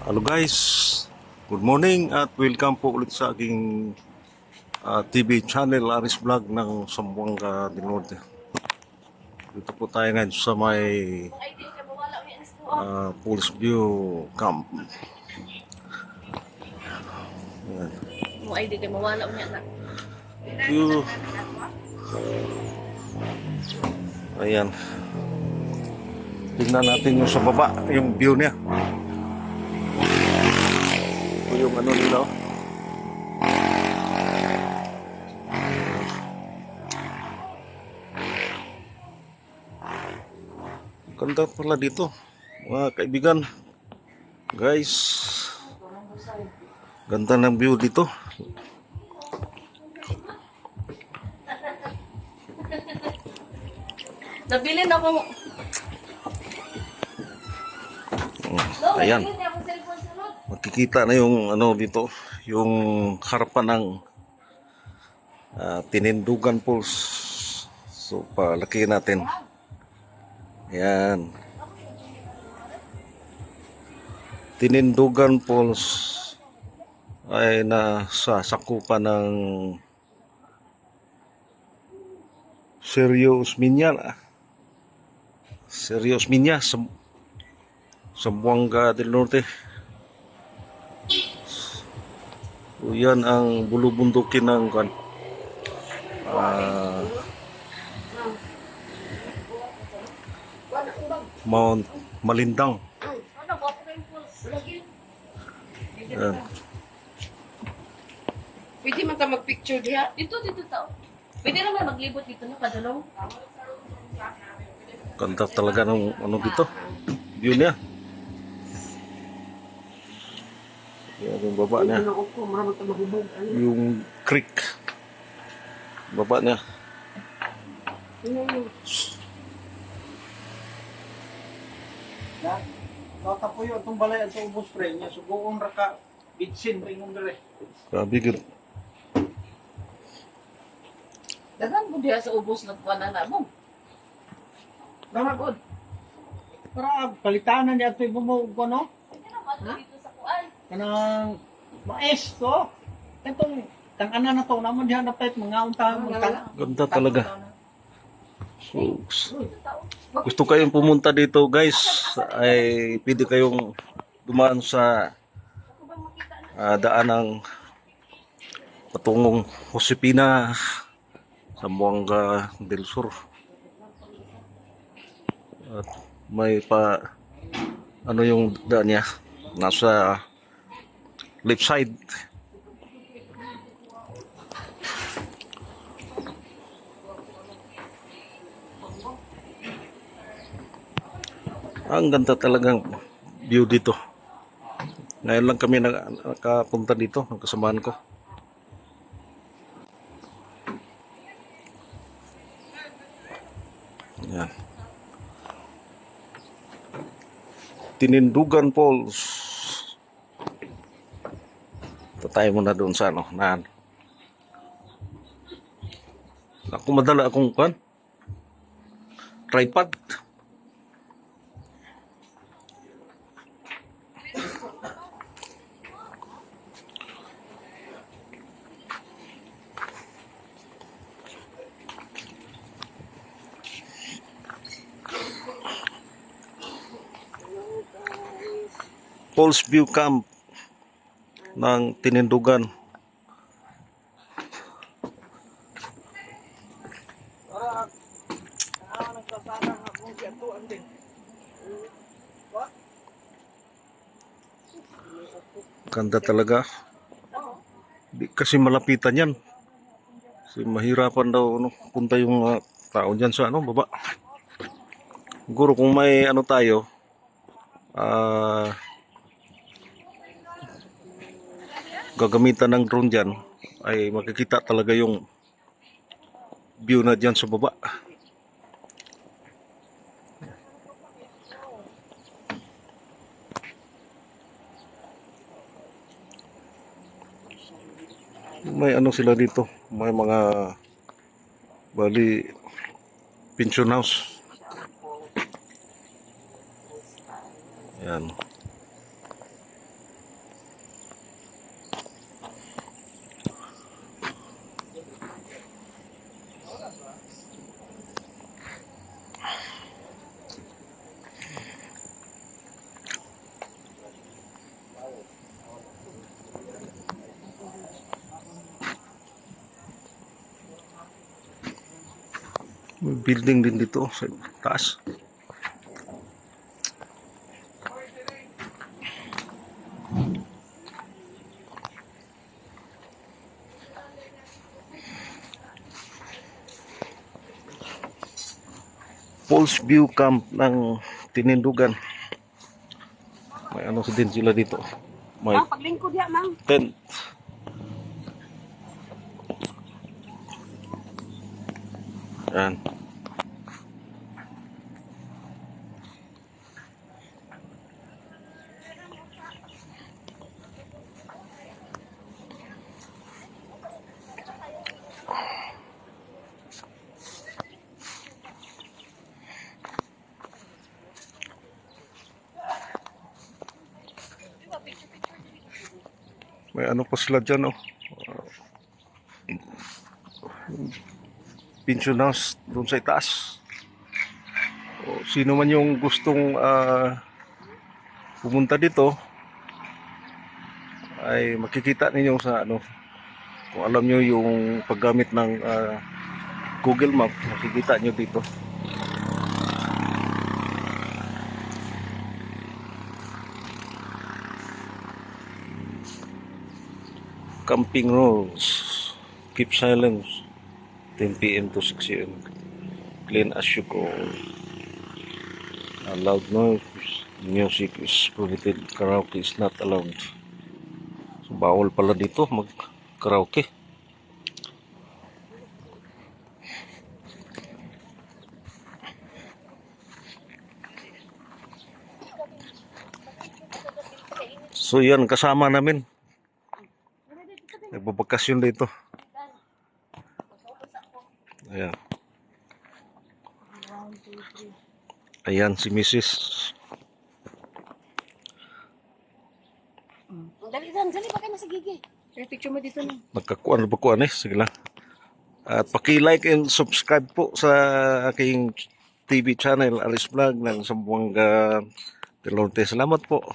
Hello guys, good morning at welcome po ulit sa aking TV channel Aris Vlog ng Zamboanga del Norte. Dito po tayo ngayon sa may Police View Camp. Ayan. Mo ay di kay mawala unya na. Ayan. Tingnan natin yung sa baba, yung view niya. Ito yung ano nila. Ganda pala dito, mga kaibigan. Guys, ganda ng view dito. Nabili na ko. Ayan. Makikita na yung ano dito, yung harapan ng Tinindugan Falls. So palaki natin. Ayan. Tinindugan Falls ay nasa sakupan ng Serious Minya, Zamboanga del Norte. So, yan ang bulubundukin ng Mount Malindang. Yan. Pwede man ta magpicture diha. Dito tao. Pwede naman maglibot dito na padulong. Ganda talaga ng ano dito. View niya. Yan yung baba niya. Yung creek. Baba niya. Nota po yun, itong balay at itong ubos pre niya. Subuon ra ka, bitsin rin yung dire. Grabe gid. Dagan mo diha sa ubos nagkuan na mo. Naragod. Para palitanan niya ito'y bumuog ko, no? Pwede naman dito sa kuan. Kanang maes to. Itong, tang-ana na to, naman diha na pet, mga unta, mga Ganda talaga. So, gusto kayong pumunta dito guys, ay pwede kayong dumaan sa daan ng patungong Josepina, Zamboanga del Sur. At may ano yung daan niya, nasa left side. Ang ganda talagang view dito. Ngayon lang kami nakapunta dito, ng kasamahan ko. Yan. Tinindugan Falls. Tatay mo na doon sa ano, naan. Ako madala akong tripod. Falls View Camp ng Tinindugan. Ganda talaga. Di kasi malapitan yan. Kasi mahirapan daw punta yung tao dyan sa baba. Siguro kung may tayo, gagamitan ng drone dyan, ay makikita talaga yung view na dyan sa baba. May sila dito, may mga bali pension house. Yan. May building din dito sa taas. Falls View Camp ng Tinindugan. May ano din sila dito. May paglingkod ya, mang. tent. Yan. May ano pa sila dyan, oh. Pension house doon sa itaas. O, sino man yung gustong pumunta dito ay makikita ninyo sa ano, kung alam nyo yung paggamit ng Google Map, makikita nyo dito. Camping rules: keep silence 10 p.m. to 6 a.m. Clean as you go. Loud noise music is prohibited. Karaoke is not allowed. So, bawal pala dito mag karaoke. So yan, kasama namin. Nagbabakasyon dito. Ayan. Ayan si Mrs. Dali pa kayo sa gigi. Picture mo dito na. Nagkakuan ba kuan eh? Sige lang. At paki-like and subscribe po sa aking TV channel, Aris Vlog ng Zamboanga del Norte. Salamat po.